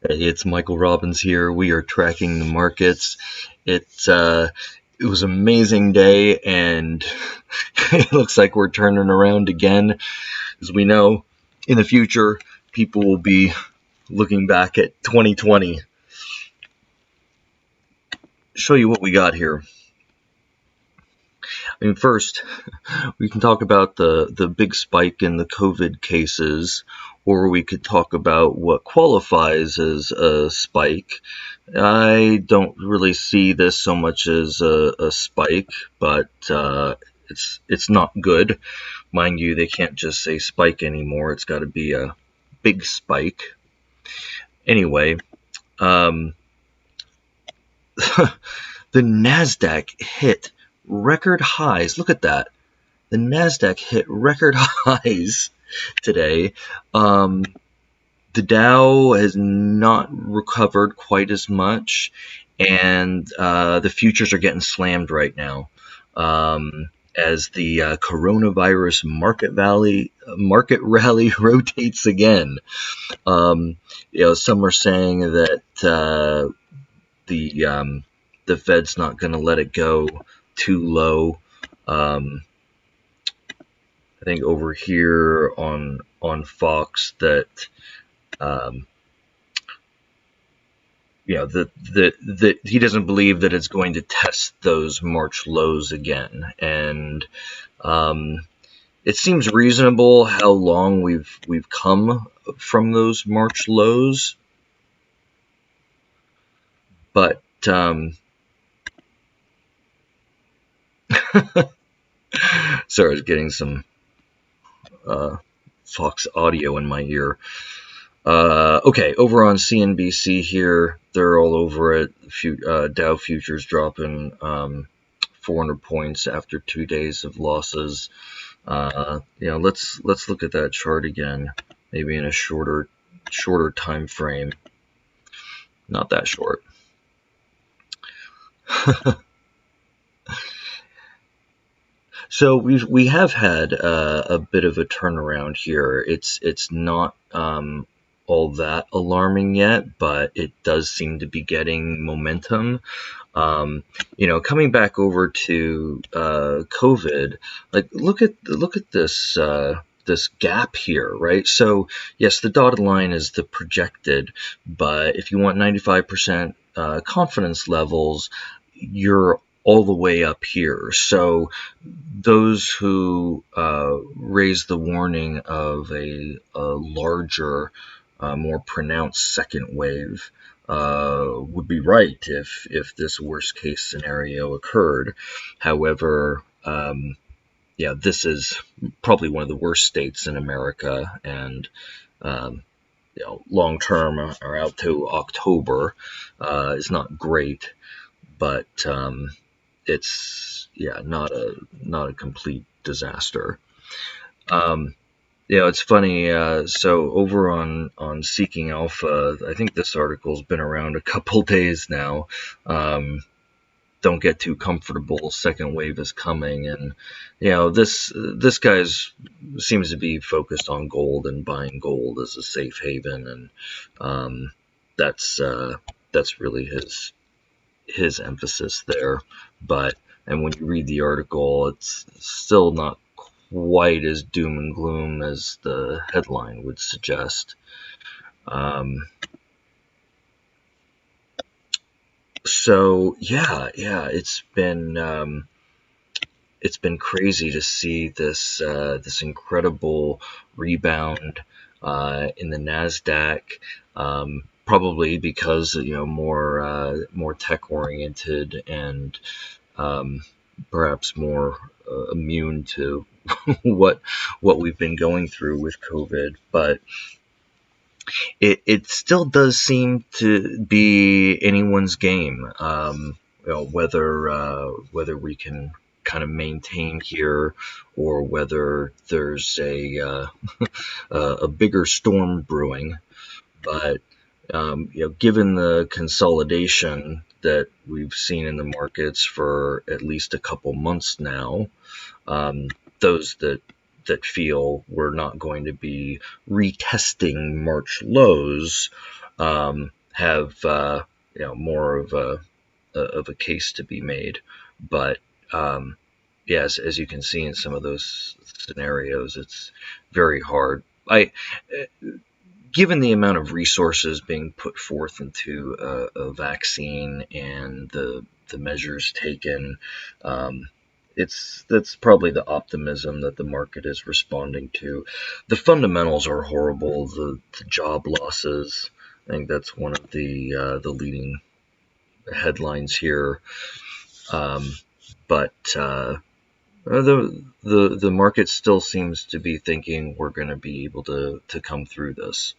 Hey, it's Michael Robbins here. We are tracking the markets. It was an amazing day, and it looks like we're turning around again. As we know, in the future, people will be looking back at 2020. Show you what we got here. I mean, first, we can talk about the big spike in the COVID cases, or we could talk about what qualifies as a spike. I don't really see this so much as a spike, but it's not good. Mind you, they can't just say spike anymore. It's got to be a big spike. Anyway, um, the Nasdaq hit record highs. Look at that. The Nasdaq hit record highs today. The Dow has not recovered quite as much, and the futures are getting slammed right now as the coronavirus market rally rotates again. Some are saying that the Fed's not going to let it go too low. I think over here on Fox that um, that he doesn't believe that it's going to test those March lows again, and it seems reasonable how long we've come from those March lows, but sorry, I was getting some Fox audio in my ear. Okay, over on CNBC here, they're all over it. Dow futures dropping 400 points after 2 days of losses. Let's look at that chart again, maybe in a shorter time frame. Not that short. So we have had a bit of a turnaround here. It's not all that alarming yet, but it does seem to be getting momentum. Coming back over to COVID, like look at this this gap here, right? So yes, the dotted line is the projected, but if you want 95% confidence levels, you're all the way up here. So those who raise the warning of a larger, more pronounced second wave would be right if this worst case scenario occurred. However, this is probably one of the worst states in America, and long term or out to October is not great, but it's not a complete disaster. It's funny. So over on Seeking Alpha, I think this article's been around a couple days now. Don't get too comfortable. Second wave is coming, and this guy's seems to be focused on gold and buying gold as a safe haven, and that's really his emphasis there. And when you read the article, it's still not quite as doom and gloom as the headline would suggest. So it's been crazy to see this incredible rebound in the Nasdaq. Probably because more tech oriented and perhaps more immune to what we've been going through with COVID, but it still does seem to be anyone's game. Whether we can kind of maintain here, or whether there's a bigger storm brewing. But given the consolidation that we've seen in the markets for at least a couple months now, those that that feel we're not going to be retesting March lows have more of a case to be made. But yes, as you can see in some of those scenarios, it's very hard. Given the amount of resources being put forth into a vaccine and the measures taken, that's probably the optimism that the market is responding to. The fundamentals are horrible. The job losses, I think that's one of the leading headlines here. But the market still seems to be thinking we're going to be able to come through this.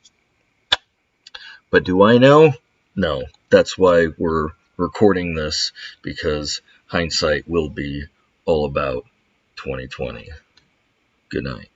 But do I know? No. That's why we're recording this, because hindsight will be all about 2020. Good night.